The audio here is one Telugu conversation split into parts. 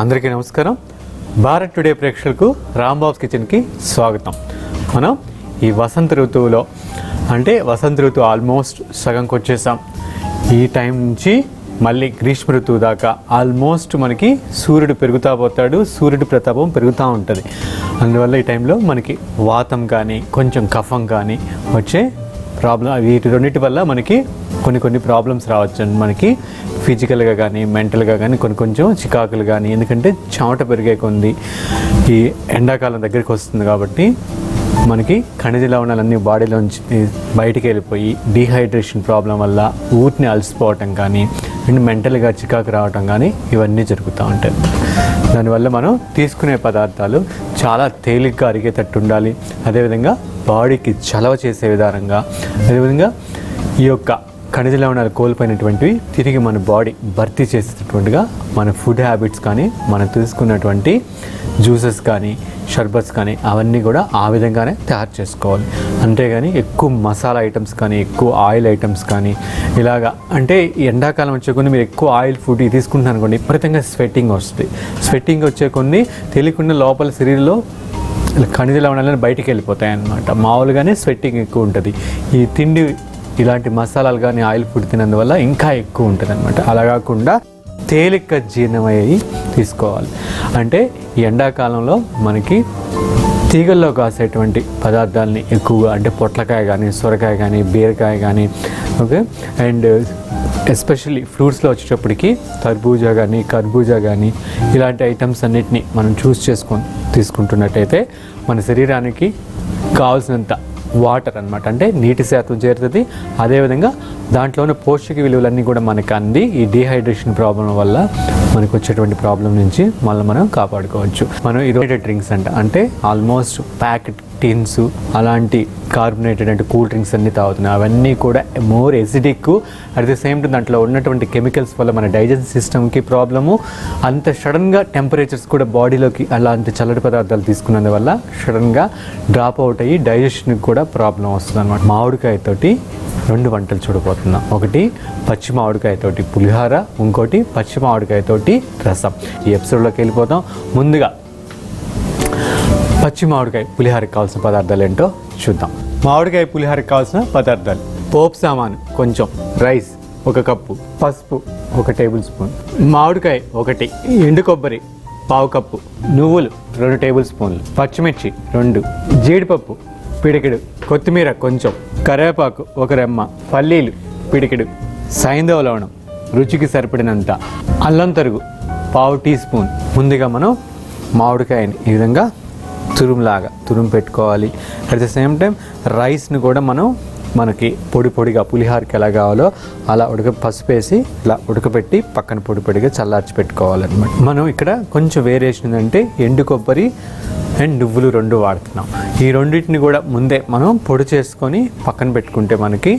అందరికీ నమస్కారం. భారత్ టుడే ప్రేక్షకులకు రాంబాబ్స్ కిచెన్కి స్వాగతం. మనం ఈ వసంత ఋతువులో అంటే వసంత ఋతువు ఆల్మోస్ట్ సగంకి వచ్చేసాం. ఈ టైం నుంచి మళ్ళీ గ్రీష్మ ఋతువు దాకా ఆల్మోస్ట్ మనకి సూర్యుడు పెరుగుతూ పోతాడు, సూర్యుడి ప్రతాపం పెరుగుతూ ఉంటుంది. అందువల్ల ఈ టైంలో మనకి వాతం కానీ కొంచెం కఫం కానీ వచ్చే ప్రాబ్లం, వీటి రెండింటి వల్ల మనకి కొన్ని ప్రాబ్లమ్స్ రావచ్చు. మనకి ఫిజికల్గా కానీ మెంటల్గా కానీ కొంచెం చికాకులు కానీ, ఎందుకంటే చెమట పెరిగే కొంది ఈ ఎండాకాలం దగ్గరికి వస్తుంది కాబట్టి మనకి ఖనిజ లవణాలన్నీ బాడీలోంచి బయటికి వెళ్ళిపోయి డీహైడ్రేషన్ ప్రాబ్లం వల్ల ఊటిని అలసిపోవటం కానీ అండ్ మెంటల్గా చికాకు రావటం కానీ ఇవన్నీ జరుగుతూ ఉంటాయి. దానివల్ల మనం తీసుకునే పదార్థాలు చాలా తేలిగ్గా అరిగేటట్టు ఉండాలి. అదేవిధంగా బాడీకి చలవ చేసే విధానంగా, అదేవిధంగా ఈ యొక్క ఖనిజ లవణాలు కోల్పోయినటువంటివి తిరిగి మన బాడీ భర్తీ చేసేటటువంటిగా మన ఫుడ్ హ్యాబిట్స్ కానీ, మనం తీసుకున్నటువంటి జ్యూసెస్ కానీ, షర్బత్స్ కానీ అవన్నీ కూడా ఆ విధంగానే తయారు చేసుకోవాలి. అంతేగాని ఎక్కువ మసాలా ఐటమ్స్ కానీ, ఎక్కువ ఆయిల్ ఐటమ్స్ కానీ ఇలాగా, అంటే ఎండాకాలం వచ్చే కొన్ని మీరు ఎక్కువ ఆయిల్ ఫుడ్ తీసుకుంటున్నారు అనుకోండి, విపరీతంగా స్వెట్టింగ్ వస్తుంది. స్వెట్టింగ్ వచ్చే కొన్ని తెలియకుండా లోపల శరీరంలో ఖనిజ లవణాలను బయటికి వెళ్ళిపోతాయి అన్నమాట. మామూలుగానే స్వెట్టింగ్ ఎక్కువ ఉంటుంది. ఈ తిండి ఇలాంటి మసాలాలు కానీ ఆయిల్ ఫుడ్ తినందువల్ల ఇంకా ఎక్కువ ఉంటుంది అనమాట. అలా కాకుండా తేలిక జీర్ణమయ్యి తీసుకోవాలి. అంటే ఈ ఎండాకాలంలో మనకి తీగల్లో కాసేటువంటి పదార్థాలని ఎక్కువగా, అంటే పొట్లకాయ కానీ, సొరకాయ కానీ, బీరకాయ కానీ, ఓకే, అండ్ ఎస్పెషల్లీ ఫ్రూట్స్లో వచ్చేటప్పటికి తర్బూజా కానీ, కర్బూజా కానీ ఇలాంటి ఐటమ్స్ అన్నిటినీ మనం చూస్ చేసుకొని తీసుకుంటున్నట్టయితే మన శరీరానికి కావాల్సినంత వాటర్ అనమాట, అంటే నీటి శాతం చేరుతుంది. అదేవిధంగా దాంట్లోనే పోషక విలువలన్నీ కూడా మనకు అంది ఈ డీహైడ్రేషన్ ప్రాబ్లం వల్ల మనకు వచ్చేటువంటి ప్రాబ్లం నుంచి మళ్ళీ మనం కాపాడుకోవచ్చు. మనం ఈరోజు డ్రింక్స్ అంటే ఆల్మోస్ట్ ప్యాకెట్ టిన్స్ అలాంటి కార్బొనేటెడ్ అంటే కూల్ డ్రింక్స్ అన్నీ తాగుతున్నాయి. అవన్నీ కూడా more acidic, at the same time దాంట్లో ఉన్నటువంటి కెమికల్స్ వల్ల మన డైజెషన్ సిస్టమ్కి ప్రాబ్లము. అంత సడన్గా టెంపరేచర్స్ కూడా బాడీలోకి అలాంటి చల్లటి పదార్థాలు తీసుకున్నందువల్ల సడన్గా డ్రాప్ అవుట్ అయ్యి డైజెషన్కి కూడా ప్రాబ్లం వస్తుంది అనమాట. మామిడికాయతోటి 2 వంటలు చూడబోతున్నాం. ఒకటి పచ్చి మామిడికాయతోటి పులిహోర, ఇంకోటి పచ్చి మామిడికాయతోటి రసం. ఈ ఎపిసోడ్లోకి వెళ్ళిపోతాం. ముందుగా పచ్చి మామిడికాయ పులిహోరకి కావాల్సిన పదార్థాలు ఏంటో చూద్దాం. మామిడికాయ పులిహోరకి కావాల్సిన పదార్థాలు: పోపు సామాను కొంచెం, రైస్ 1 కప్పు, పసుపు 1 టేబుల్ స్పూన్, మామిడికాయ 1, ఎండు కొబ్బరి 1/2 కప్పు, నువ్వులు 2 టేబుల్ స్పూన్లు, పచ్చిమిర్చి 2, జీడిపప్పు పిడికెడు, కొత్తిమీర కొంచెం, కరివేపాకు 1 రెమ్మ, పల్లీలు పిడికెడు, సైంధవ లవణం రుచికి సరిపడినంత, అల్లం తరుగు 1/2 టీ స్పూన్. ముందుగా మనం మామిడికాయని ఈ విధంగా తురుము పెట్టుకోవాలి. అట్ ద సేమ్ టైం రైస్ని కూడా మనకి పొడిగా పులిహోరకి ఎలా కావాలో అలా పసుపు వేసి ఇలా ఉడకబెట్టి పక్కన పొడిగా చల్లార్చి పెట్టుకోవాలన్నమాట. మనం ఇక్కడ కొంచెం వేరియేషన్ ఏంటంటే ఎండు కొబ్బరి అండ్ నువ్వులు 2 వాడుతున్నాం. ఈ రెండింటిని కూడా ముందే మనం పొడి చేసుకొని పక్కన పెట్టుకుంటే మనకి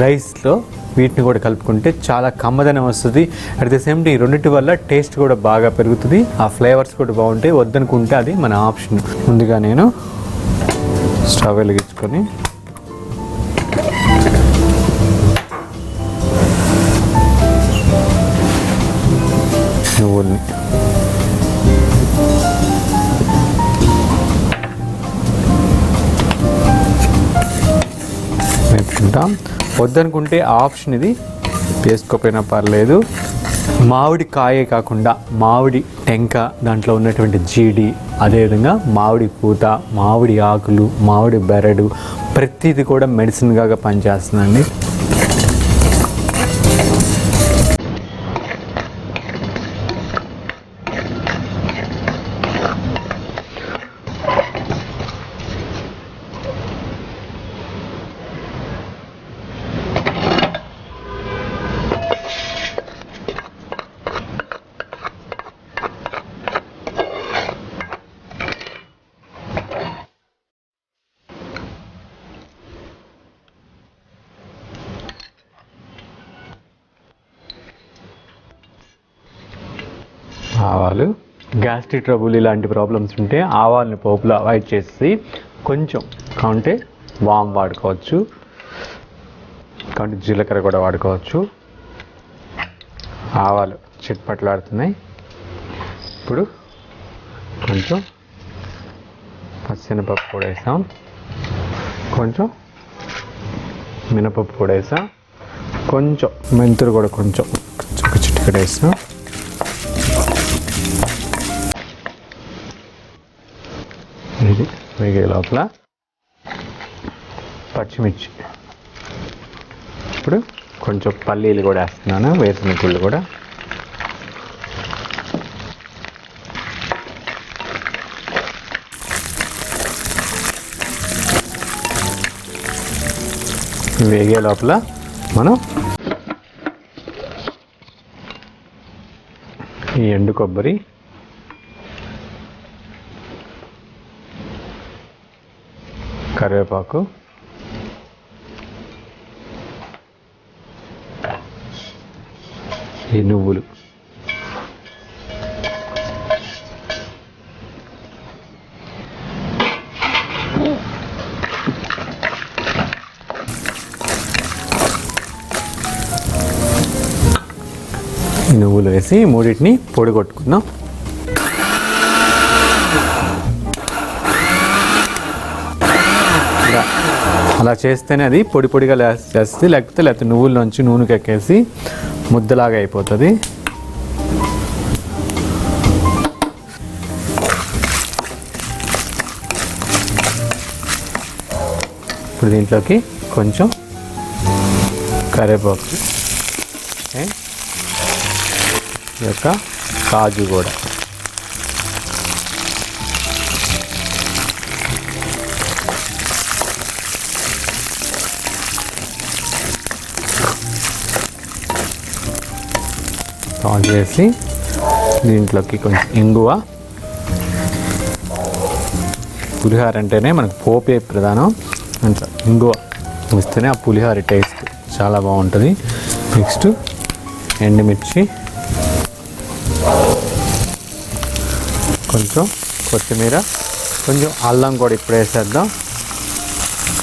రైస్లో వీటిని కూడా కలుపుకుంటే చాలా కమ్మదనం వస్తుంది. అట్ ద సేమ్ టైం ఈ రెండింటి వల్ల టేస్ట్ కూడా బాగా పెరుగుతుంది, ఆ ఫ్లేవర్స్ కూడా బాగుంటాయి. వద్దనుకుంటే అది మన ఆప్షన్. ముందుగా నేను స్టవ్ వెలిగించుకొని నువ్వుల్ని వేపుకుంటాం. వద్దనుకుంటే ఆప్షన్, ఇది వేసుకోకపోయినా పర్లేదు. మామిడి కాయే కాకుండా మామిడి టెంక, దాంట్లో ఉన్నటువంటి జీడి, అదేవిధంగా మామిడి పూత, మామిడి ఆకులు, మామిడి బెరడు ప్రతిదీ కూడా మెడిసిన్గా పనిచేస్తుందండి. ఆవాలు, గ్యాస్ట్రిక్ ట్రబుల్ ఇలాంటి ప్రాబ్లమ్స్ ఉంటే ఆవాలని పోపులో అవాయిడ్ చేసి కొంచెం కాంటే వామ్ వాడుకోవచ్చు. కాబట్టి జీలకర్ర కూడా వాడుకోవచ్చు. ఆవాలు చిట్పట్లాడుతున్నాయి. ఇప్పుడు కొంచెం పచ్చెనపప్పు కూడా వేసాం, కొంచెం మినపప్పు కూడా వేసాం, కొంచెం మెంతులు కూడా కొంచెం ఒక చిటికెడు వేసాం. ఇది వేగే లోపల పచ్చిమిర్చి, ఇప్పుడు కొంచెం పల్లీలు కూడా వేస్తున్నాను, వేసిన గుళ్ళు కూడా. వేగే లోపల మనం ఈ ఎండు కొబ్బరి, కరివేపాకు, ఈ నువ్వులు, ఈ నువ్వులు వేసి మూడింటిని పొడి కొట్టుకుందాం. అలా చేస్తేనే అది పొడి పొడిగా చేస్తుంది, లేకపోతే నువ్వుల్లోంచి నూనెకి ఎక్కేసి ముద్దలాగా అయిపోతుంది. ఇప్పుడు దీంట్లోకి కొంచెం కరివేపాకు, ఈ యొక్క కాజు కూడా, ఆన్ చేసి దీంట్లోకి కొంచెం ఇంగువ. పులిహోర అంటేనే మనకు పోపే ప్రధానం, అంటే ఇంగువ ఇస్తేనే ఆ పులిహోర టేస్ట్ చాలా బాగుంటుంది. నెక్స్ట్ ఎండుమిర్చి, కొంచెం కొత్తిమీర, కొంచెం అల్లం కూడా ఇప్పుడు వేసేద్దాం.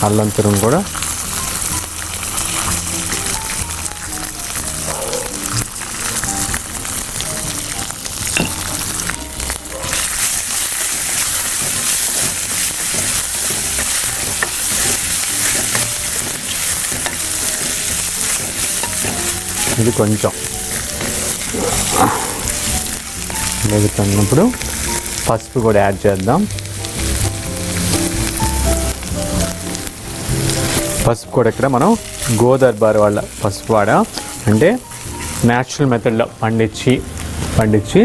అల్లం తురుము కూడా, ఇది కొంచెం వేగుతున్నప్పుడు పసుపు కూడా యాడ్ చేద్దాం. పసుపు కూడా ఇక్కడ మనం గోదర్బార్ వాళ్ళ పసుపు వాడాం, అంటే న్యాచురల్ మెథడ్లో పండించి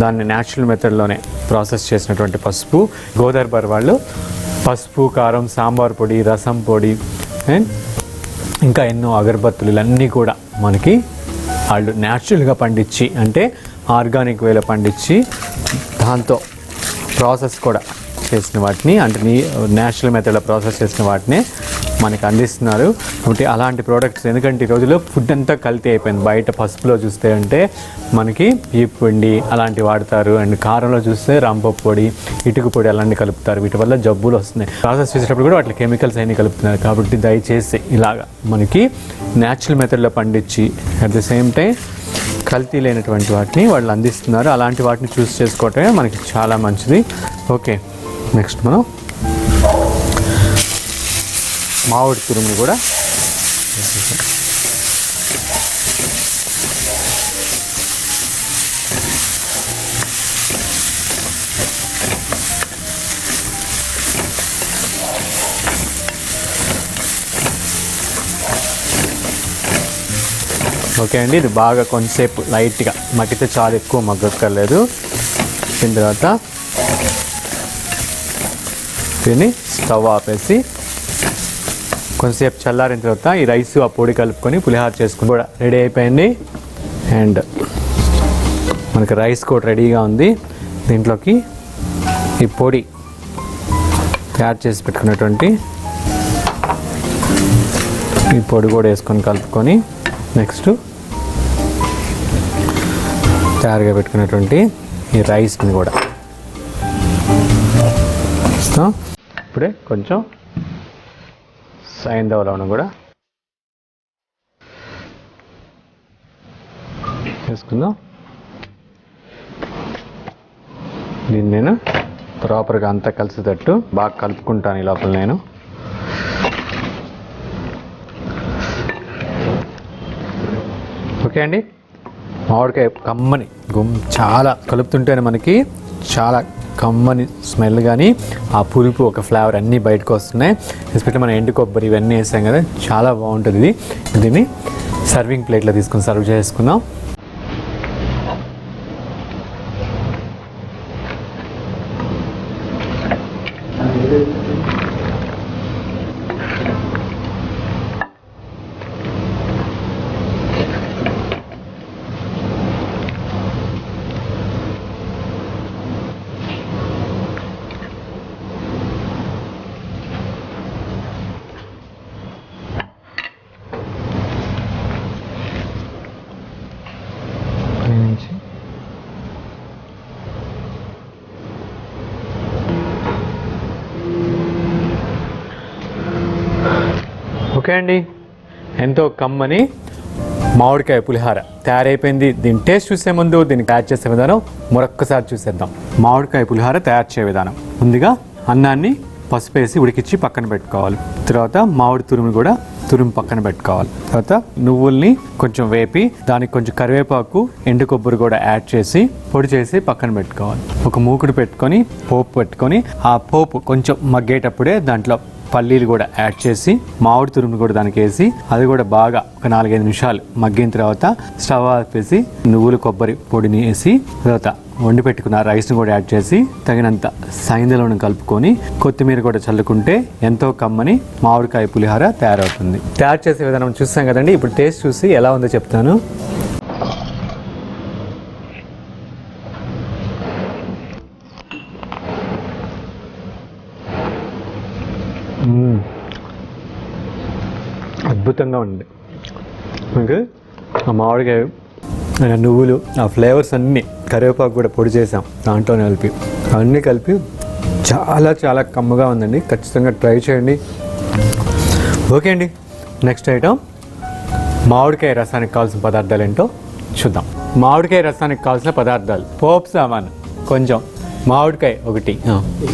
దాన్ని న్యాచురల్ మెథడ్లోనే ప్రాసెస్ చేసినటువంటి పసుపు. గోదర్బార్ వాళ్ళు పసుపు, కారం, సాంబార్ పొడి, రసం పొడి అండ్ ఇంకా ఎన్నో అగరబత్తులు ఇవన్నీ కూడా మనకి వాళ్ళు న్యాచురల్గా పండించి, అంటే ఆర్గానిక్ వేలో పండించి దాంతో ప్రాసెస్ కూడా చేసిన వాటిని, అంటే న్యాచురల్ మెథడ్లో ప్రాసెస్ చేసిన వాటిని మనకి అందిస్తున్నారు. కాబట్టి అలాంటి ప్రోడక్ట్స్, ఎందుకంటే ఈ రోజుల్లో ఫుడ్ అంతా కల్తీ అయిపోయింది. బయట పసుపులో చూస్తే అంటే మనకి ఈ పిండి అలాంటివి వాడతారు, అండ్ కారంలో చూస్తే రాంపప్పు పొడి, ఇటుక పొడి అలాంటివి కలుపుతారు. వీటి వల్ల జబ్బులు వస్తున్నాయి. ప్రాసెస్ చేసేటప్పుడు కూడా వాటిలో కెమికల్స్ అన్నీ కలుపుతున్నారు. కాబట్టి దయచేసి ఇలాగా మనకి న్యాచురల్ మెథడ్లో పండించి అట్ ద సేమ్ టైం కల్తీ లేనటువంటి వాటిని వాళ్ళు అందిస్తున్నారు. అలాంటి వాటిని చూస్ చేసుకోవటమే మనకి చాలా మంచిది. ఓకే, నెక్స్ట్ మనం మామిడి తురుముని కూడా ఓకే అండి. ఇది బాగా కొంచెంసేపు లైట్గా మగ్గితే చాలా ఎక్కువ మగ్గక్కర్లేదు. దీని తర్వాత దీన్ని స్టవ్ ఆపేసి కొంచెంసేపు చల్లారిన తర్వాత ఈ రైస్ ఆ పొడి కలుపుకొని పులిహోర చేసుకుని కూడా రెడీ అయిపోయింది. అండ్ మనకి రైస్ కూడా రెడీగా ఉంది. దీంట్లోకి ఈ పొడి తయారు చేసి పెట్టుకున్నటువంటి ఈ పొడి కూడా వేసుకొని కలుపుకొని నెక్స్ట్ తయారుగా పెట్టుకున్నటువంటి ఈ రైస్ని కూడా ఇస్తాం. ఇప్పుడే కొంచెం సైంధవ లవణం కూడా వేసుకుందాం. దీన్ని నేను ప్రాపర్గా అంతా కలిసేటట్టు బాగా కలుపుకుంటాను ఈ లోపల నేను. ఓకే అండి, మామిడికాయ కమ్మని చాలా కలుపుతుంటేనే మనకి చాలా కమ్మని స్మెల్ కానీ ఆ పులుపు ఒక ఫ్లేవర్ అన్నీ బయటకు వస్తున్నాయి. ఎస్పెషల్లీ మనం ఎండు కొబ్బరి ఇవన్నీ వేసాం కదా, చాలా బాగుంటుంది ఇది. దీన్ని సర్వింగ్ ప్లేట్లో తీసుకొని సర్వ్ చేసుకుందాం. ఓకే అండి, ఎంతో కమ్మని మామిడికాయ పులిహార తయారైపోయింది. దీని టేస్ట్ చూసే ముందు దీన్ని తయారు చేసే విధానం మరొక్కసారి చూసేద్దాం. మామిడికాయ పులిహార తయారు చేసే విధానం: ముందుగా అన్నాన్ని పసుపు వేసి ఉడికించి పక్కన పెట్టుకోవాలి. తర్వాత మామిడి తురుము కూడా తురుము పక్కన పెట్టుకోవాలి. తర్వాత నువ్వుల్ని కొంచెం వేపి దానికి కొంచెం కరివేపాకు, ఎండు కొబ్బరి కూడా యాడ్ చేసి పొడి చేసి పక్కన పెట్టుకోవాలి. ఒక మూకుడు పెట్టుకొని పోపు పెట్టుకొని ఆ పోపు కొంచెం మగ్గేటప్పుడే దాంట్లో పల్లీలు కూడా యాడ్ చేసి మామిడి తురుము కూడా దానికి వేసి అది కూడా బాగా ఒక 4-5 నిమిషాలు మగ్గిన తర్వాత స్టవ్ ఆపేసి నువ్వులు కొబ్బరి పొడిని వేసి తర్వాత వండి పెట్టుకున్న రైస్ని కూడా యాడ్ చేసి తగినంత సైంధలను కలుపుకొని కొత్తిమీర కూడా చల్లుకుంటే ఎంతో కమ్మని మామిడికాయ పులిహార తయారవుతుంది. తయారు చేసే విధానం చూస్తాం కదండి. ఇప్పుడు టేస్ట్ చూసి ఎలా ఉందో చెప్తాను. అద్భుతంగా ఉంది. మీకు ఆ మామిడికాయ, నువ్వులు, ఆ ఫ్లేవర్స్ అన్నీ, కరివేపాకు కూడా పొడి చేసాం దాంట్లో కలిపి, అవన్నీ కలిపి చాలా చాలా కమ్మగా ఉందండి. ఖచ్చితంగా ట్రై చేయండి. ఓకే అండి, నెక్స్ట్ ఐటమ్ మామిడికాయ రసానికి కావాల్సిన పదార్థాలు ఏంటో చూద్దాం. మామిడికాయ రసానికి కావాల్సిన పదార్థాలు: పోపు సామాను కొంచెం, మామిడికాయ 1,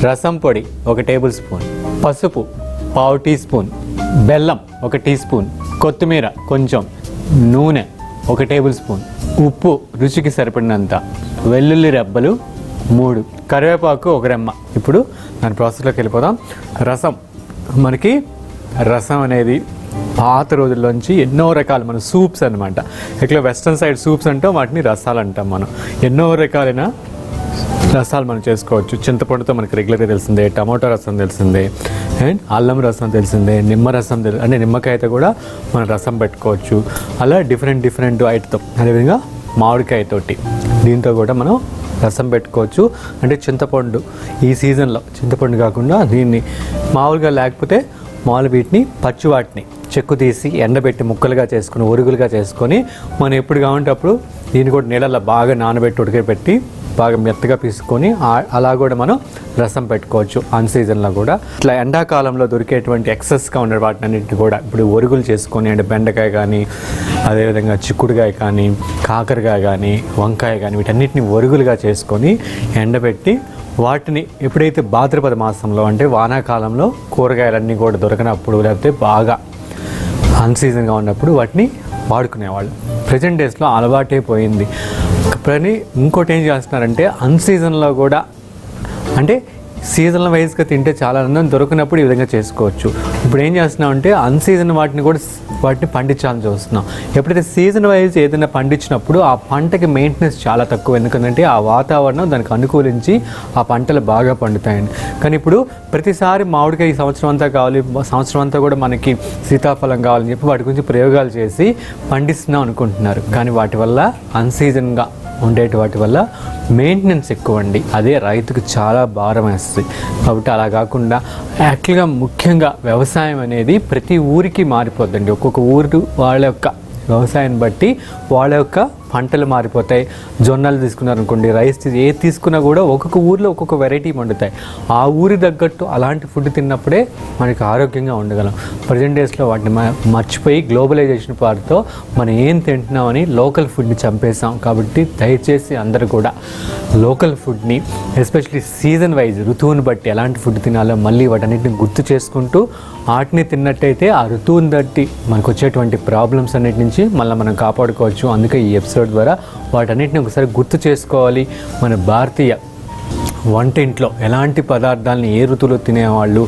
రసం పొడి 1 టేబుల్ స్పూన్, పసుపు 1/2 టీ స్పూన్, బెల్లం 1 టీ స్పూన్, కొత్తిమీర కొంచెం, నూనె 1 టేబుల్ స్పూన్, ఉప్పు రుచికి సరిపడినంత, వెల్లుల్లి రెబ్బలు 3, కరివేపాకు 1 రెమ్మ. ఇప్పుడు దాని ప్రాసెస్లోకి వెళ్ళిపోదాం. రసం, మనకి రసం అనేది పాత రోజుల్లోంచి ఎన్నో రకాలు మన సూప్స్ అనమాట. ఎక్కువ వెస్ట్రన్ సైడ్ సూప్స్ అంటాం, వాటిని రసాలు అంటాం మనం. ఎన్నో రకాలైన రసాలు మనం చేసుకోవచ్చు. చింతపండుతో మనకి రెగ్యులర్గా తెలిసిందే, టమాటో రసం తెలిసిందే, అండ్ అల్లం రసం తెలిసిందే, నిమ్మ రసం అంటే నిమ్మకాయతో కూడా మనం రసం పెట్టుకోవచ్చు. అలా డిఫరెంట్ ఐటతో, అదేవిధంగా మామిడికాయతోటి దీంతో కూడా మనం రసం పెట్టుకోవచ్చు. అంటే చింతపండు ఈ సీజన్లో చింతపండు కాకుండా దీన్ని మామూలుగా లేకపోతే వీటిని పచ్చి వాటిని చెక్కు తీసి ఎండబెట్టి ముక్కలుగా చేసుకుని ఒరుగులుగా చేసుకొని మనం ఎప్పుడు కావాలంటే అప్పుడు దీన్ని కూడా నీళ్ళల్లో బాగా నానబెట్టి ఉడకబెట్టి బాగా మెత్తగా పీసుకొని అలా కూడా మనం రసం పెట్టుకోవచ్చు. ఆన్ సీజన్లో కూడా ఇట్లా ఎండాకాలంలో దొరికేటువంటి ఎక్సెస్గా ఉండే వాటిని అన్నింటిని కూడా ఇప్పుడు ఒరుగులు చేసుకొని, అంటే బెండకాయ కానీ, అదేవిధంగా చిక్కుడుకాయ కానీ, కాకరకాయ కానీ, వంకాయ కానీ, వీటన్నిటిని ఒరుగులుగా చేసుకొని ఎండబెట్టి వాటిని ఎప్పుడైతే భాద్రపద మాసంలో అంటే వానాకాలంలో కూరగాయలన్నీ కూడా దొరకనప్పుడు లేకపోతే బాగా అన్సీజన్గా ఉన్నప్పుడు వాటిని వాడుకునేవాళ్ళు. ప్రజెంట్ డేస్లో అలవాటే పోయింది. కానీ ఇంకోటి ఏం చేస్తున్నారంటే అన్సీజన్లో కూడా, అంటే సీజనల్ వైజ్గా తింటే చాలా ఆనందం, దొరికినప్పుడు ఈ విధంగా చేసుకోవచ్చు. ఇప్పుడు ఏం చేస్తున్నామంటే అన్సీజన్ వాటిని పండించాలని చూస్తున్నాం. ఎప్పుడైతే సీజన్ వైజ్ ఏదైనా పండించినప్పుడు ఆ పంటకి మెయింటెనెన్స్ చాలా తక్కువ, ఎందుకంటే ఆ వాతావరణం దానికి అనుకూలించి ఆ పంటలు బాగా పండుతాయండి. కానీ ఇప్పుడు ప్రతిసారి మామిడికాయ సంవత్సరం అంతా కావాలి, సంవత్సరం అంతా కూడా మనకి సీతాఫలం కావాలని చెప్పి వాటి గురించి ప్రయోగాలు చేసి పండిస్తున్నాం అనుకుంటున్నారు. కానీ వాటి వల్ల అన్సీజన్గా ఉండేటి వాటి వల్ల మెయింటెనెన్స్ ఎక్కువ అండి, అదే రైతుకు చాలా భారం వేస్తుంది. కాబట్టి అలా కాకుండా యాక్చువల్గా ముఖ్యంగా వ్యవసాయం అనేది ప్రతి ఊరికి మారిపోద్దండి. ఒక్కొక్క ఊరు వాళ్ళ యొక్క వ్యవసాయాన్ని బట్టి వాళ్ళ యొక్క పంటలు మారిపోతాయి. జొన్నలు తీసుకున్నారనుకోండి, రైస్ ఏది తీసుకున్నా కూడా ఒక్కొక్క ఊరిలో ఒక్కొక్క వెరైటీ వండుతాయి. ఆ ఊరి తగ్గట్టు అలాంటి ఫుడ్ తిన్నప్పుడే మనకి ఆరోగ్యంగా ఉండగలం. ప్రజెంట్ డేస్లో వాటిని మర్చిపోయి గ్లోబలైజేషన్ పాటుతో మనం ఏం తింటున్నామని లోకల్ ఫుడ్ని చంపేసాం. కాబట్టి దయచేసి అందరూ కూడా లోకల్ ఫుడ్ని, ఎస్పెషల్లీ సీజన్ వైజ్ ఋతువుని బట్టి ఎలాంటి ఫుడ్ తినాలో మళ్ళీ వాటన్నిటిని గుర్తు చేసుకుంటూ వాటిని తిన్నట్టయితే ఆ ఋతువుని బట్టి మనకు వచ్చేటువంటి ప్రాబ్లమ్స్ అన్నిటి నుంచి మళ్ళీ మనం కాపాడుకోవచ్చు. అందుకే ఈ ఎపిసోడ్ ద్వారా వాటన్నిటిని ఒకసారి గుర్తు చేసుకోవాలి. మన భారతీయ వంటింట్లో ఎలాంటి పదార్థాలని ఏ ఋతువులో తినేవాళ్ళు,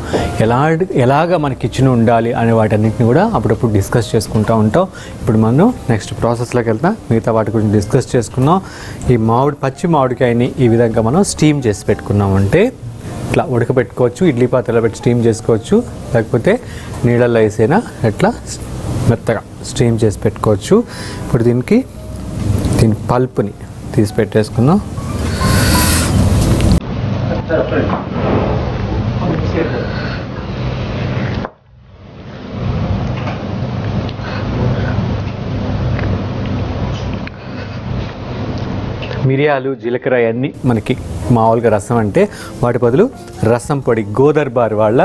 ఎలాగ మన కిచెన్ ఉండాలి అనే వాటన్నిటిని కూడా అప్పుడప్పుడు డిస్కస్ చేసుకుంటూ ఉంటాం. ఇప్పుడు మనం నెక్స్ట్ ప్రాసెస్లోకి వెళ్తాం. మిగతా వాటి గురించి డిస్కస్ చేసుకున్నాం. ఈ పచ్చి మామిడికాయని ఈ విధంగా మనం స్టీమ్ చేసి పెట్టుకున్నామంటే ఇట్లా ఉడకబెట్టుకోవచ్చు. ఇడ్లీ పాత్రలో పెట్టి స్టీమ్ చేసుకోవచ్చు, లేకపోతే నీళ్ళల్లో వేసైనా ఇట్లా మెత్తగా స్టీమ్ చేసి పెట్టుకోవచ్చు. ఇప్పుడు దీని పల్పుని తీసి పెట్టేసుకుందాం. మిరియాలు, జీలకర్ర అన్నీ మనకి మామూలుగా రసం అంటే వాటి బదులు రసం పొడి, గోదర్బార్ వాళ్ళ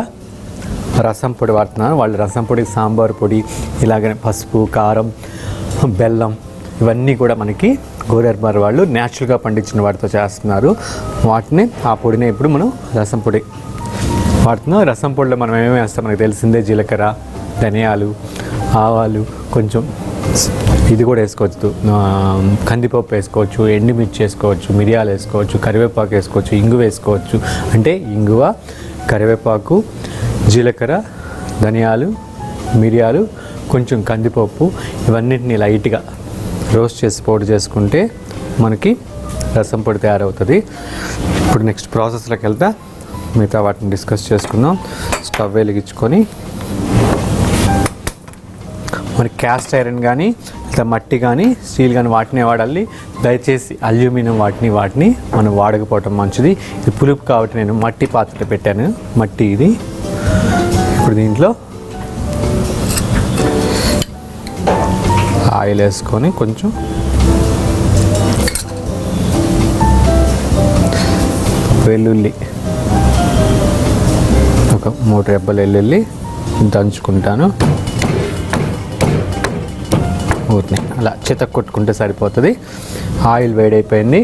రసం పొడి వాడుతున్నాను. వాళ్ళ రసం పొడి, సాంబార్ పొడి, ఇలాగనే పసుపు, కారం, బెల్లం ఇవన్నీ కూడా మనకి గోదర్బార్ వాళ్ళు న్యాచురల్గా పండించిన వాటితో చేస్తున్నారు. వాటిని ఆ పొడిని ఇప్పుడు మనం రసం పొడి వాడుతున్నాం. రసం పొడిలో మనం ఏమేమి వేస్తాం మనకు తెలిసిందే. జీలకర్ర, ధనియాలు, ఆవాలు, కొంచెం ఇది కూడా వేసుకోవచ్చు, కందిపప్పు వేసుకోవచ్చు, ఎండుమిర్చి వేసుకోవచ్చు, మిరియాలు వేసుకోవచ్చు, కరివేపాకు వేసుకోవచ్చు, ఇంగువ వేసుకోవచ్చు. అంటే ఇంగువ, కరివేపాకు, జీలకర్ర, ధనియాలు, మిరియాలు, కొంచెం కందిపప్పు ఇవన్నిటిని లైట్గా రోస్ట్ చేసి పొడి చేసుకుంటే మనకి రసం పొడి తయారవుతుంది. ఇప్పుడు నెక్స్ట్ ప్రాసెస్లోకి వెళ్తా మిగతా వాటిని డిస్కస్ చేసుకుందాం. స్టవ్ వెలిగించుకొని మనకి క్యాస్ట్ ఐరన్ కానీ ఇట్లా మట్టి కానీ స్టీల్ కానీ వాటిని వాడాలి. దయచేసి అల్యూమినియం వాటిని మనం వాడకపోవటం మంచిది. ఇది పులుపు కాబట్టి నేను మట్టి పాత్ర పెట్టాను. మట్టి ఇది. ఇప్పుడు దీంట్లో ఆయిల్ వేసుకొని కొంచెం వెల్లుల్లి, ఒక 3 రెబ్బలు వెల్లుల్లి దంచుకుంటాను. ఊరిని అలా చితక్ కొట్టుకుంటే సరిపోతుంది. ఆయిల్ వేడైపోయింది.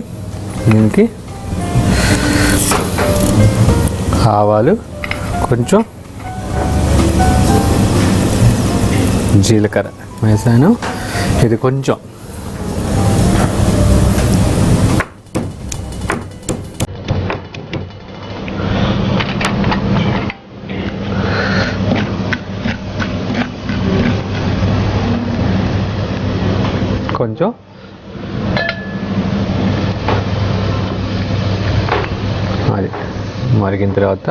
దీనికి ఆవాలు, కొంచెం జీలకర్ర వేసాను. ఇది కొంచెం అది మరిగిన తర్వాత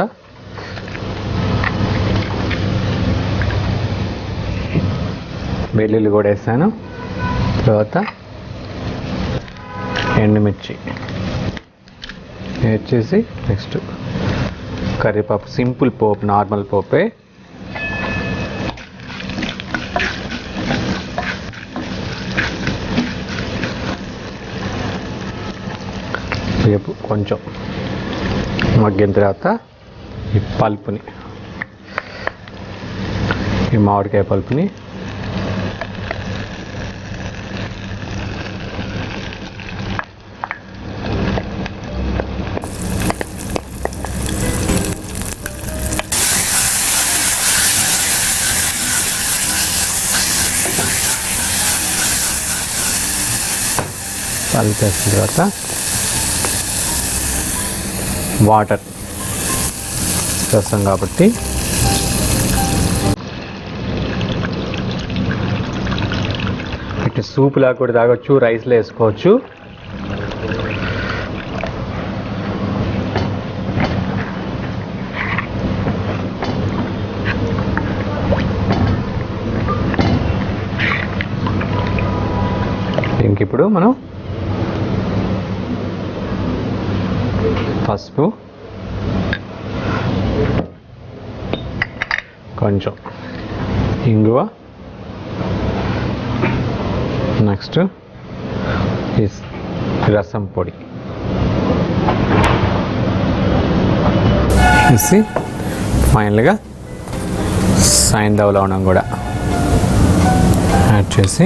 వెల్లుల్లి కూడా వేసాను. తర్వాత ఎండుమిర్చి వేసేసి నెక్స్ట్ కరివేపాకు, సింపుల్ పోపు, నార్మల్ పోపే. రేపు కొంచెం మగ్గిన తర్వాత ఈ పల్పుని, ఈ మామిడికాయ పల్పుని కలిపేసిన తర్వాత వాటర్ చేస్తాం కాబట్టి ఇటు సూప్లా కూడా తాగొచ్చు, రైస్లో వేసుకోవచ్చు. దీనికి ఇప్పుడు మనం పసుపు, కొంచెం ఇంగువ, నెక్స్ట్ రసం పొడి వేసి ఫైనల్గా సైంధవ లవణం కూడా యాడ్ చేసి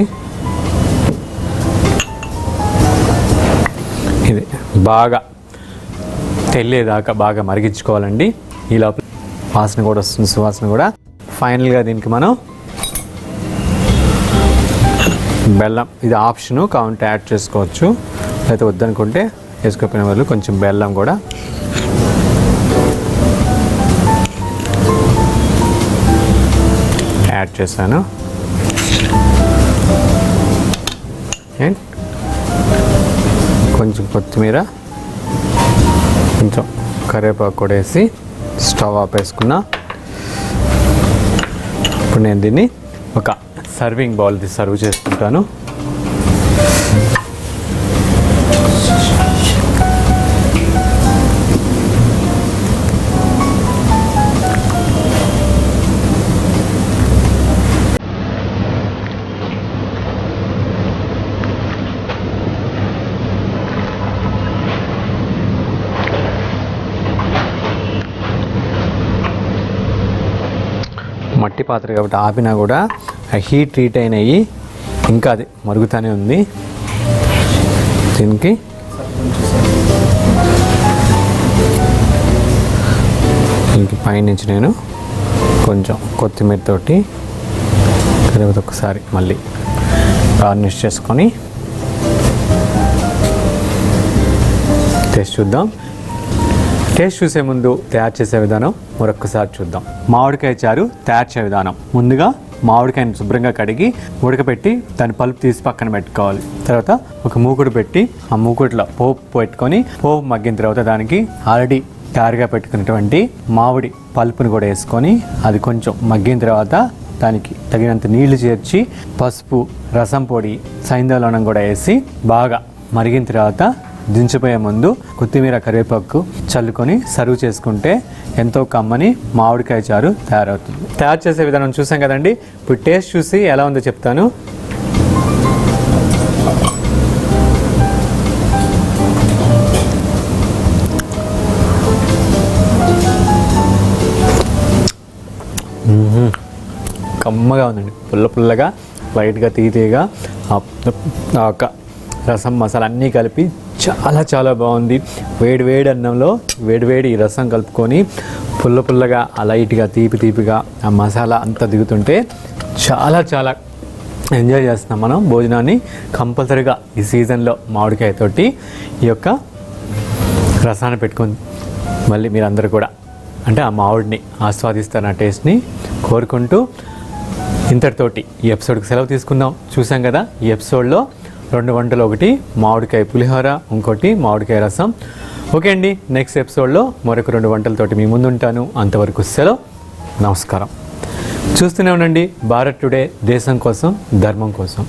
ఇది బాగా తెల్లేదాకా బాగా మరిగించుకోవాలండి. ఈ లోపల వాసన కూడా వస్తుంది, సువాసన కూడా. ఫైనల్గా దీనికి మనం బెల్లం, ఇది ఆప్షను కావాలంటే యాడ్ చేసుకోవచ్చు, లేకపోతే వద్దనుకుంటే వేసుకోకపోయిన వాళ్ళు కొంచెం బెల్లం కూడా యాడ్ చేశాను. అండ్ కొంచెం కొత్తిమీర, కొంచెం కరివేపాకు కూడా వేసి స్టవ్ ఆపేసుకున్నా. ఇప్పుడు నేను దీన్ని ఒక సర్వింగ్ బౌల్ది సర్వ్ చేసుకుంటాను. మట్టి పాత్ర కాబట్టి ఆపినా కూడా ఆ హీట్ అయినాయి, ఇంకా అది మరుగుతూనే ఉంది. దీనికి పైనుంచి నేను కొంచెం కొత్తిమీర తోటి తర్వాత ఒకసారి మళ్ళీ గార్నిష్ చేసుకొని టేస్ట్ చూద్దాం. టేస్ట్ చూసే ముందు తయారు చేసే విధానం మరొక్కసారి చూద్దాం. మామిడికాయ చారు తయారు చేసే విధానం: ముందుగా మామిడికాయను శుభ్రంగా కడిగి ఉడకపెట్టి దాని పలుపు తీసి పక్కన పెట్టుకోవాలి. తర్వాత ఒక మూకుడు పెట్టి ఆ మూకుడులో పోపు పెట్టుకొని పోపు మగ్గిన తర్వాత దానికి ఆల్రెడీ తయారుగా పెట్టుకున్నటువంటి మామిడి పలుపుని కూడా వేసుకొని అది కొంచెం మగ్గిన తర్వాత దానికి తగినంత నీళ్లు చేర్చి పసుపు, రసం పొడి, సైంధవ లవణం కూడా వేసి బాగా మరిగిన తర్వాత దించిపోయే ముందు కొత్తిమీర, కరివేపాకు చల్లుకొని సర్వ్ చేసుకుంటే ఎంతో కమ్మని మామిడికాయ చారు తయారవుతుంది. తయారు చేసే విధానం చూసాం కదండి. ఇప్పుడు టేస్ట్ చూసి ఎలా ఉందో చెప్తాను. కమ్మగా ఉందండి, పుల్లగా, లైట్గా, తీయగా ఒక రసం మసాలా అన్నీ కలిపి చాలా బాగుంది. వేడి అన్నంలో వేడి రసం కలుపుకొని పుల్లగా ఆ లైట్గా తీపిగా ఆ మసాలా అంతా దిగుతుంటే చాలా ఎంజాయ్ చేస్తున్నాం మనం భోజనాన్ని. కంపల్సరీగా ఈ సీజన్లో మామిడికాయతోటి ఈ యొక్క రసాన్ని పెట్టుకొని మళ్ళీ మీరందరూ కూడా అంటే ఆ మామిడిని ఆస్వాదిస్తారు, ఆ టేస్ట్ని కోరుకుంటూ ఇంతటితోటి ఈ ఎపిసోడ్కి సెలవు తీసుకుందాం. చూసాం కదా, ఈ ఎపిసోడ్లో 2 వంటలు, ఒకటి మామిడికాయ పులిహోర, ఇంకోటి మామిడికాయ రసం. ఓకే అండి, నెక్స్ట్ ఎపిసోడ్లో మరొక 2 వంటలతోటి మీ ముందు ఉంటాను. అంతవరకు సెలవు, నమస్కారం. చూస్తూనే ఉండండి భారత్ టుడే, దేశం కోసం, ధర్మం కోసం.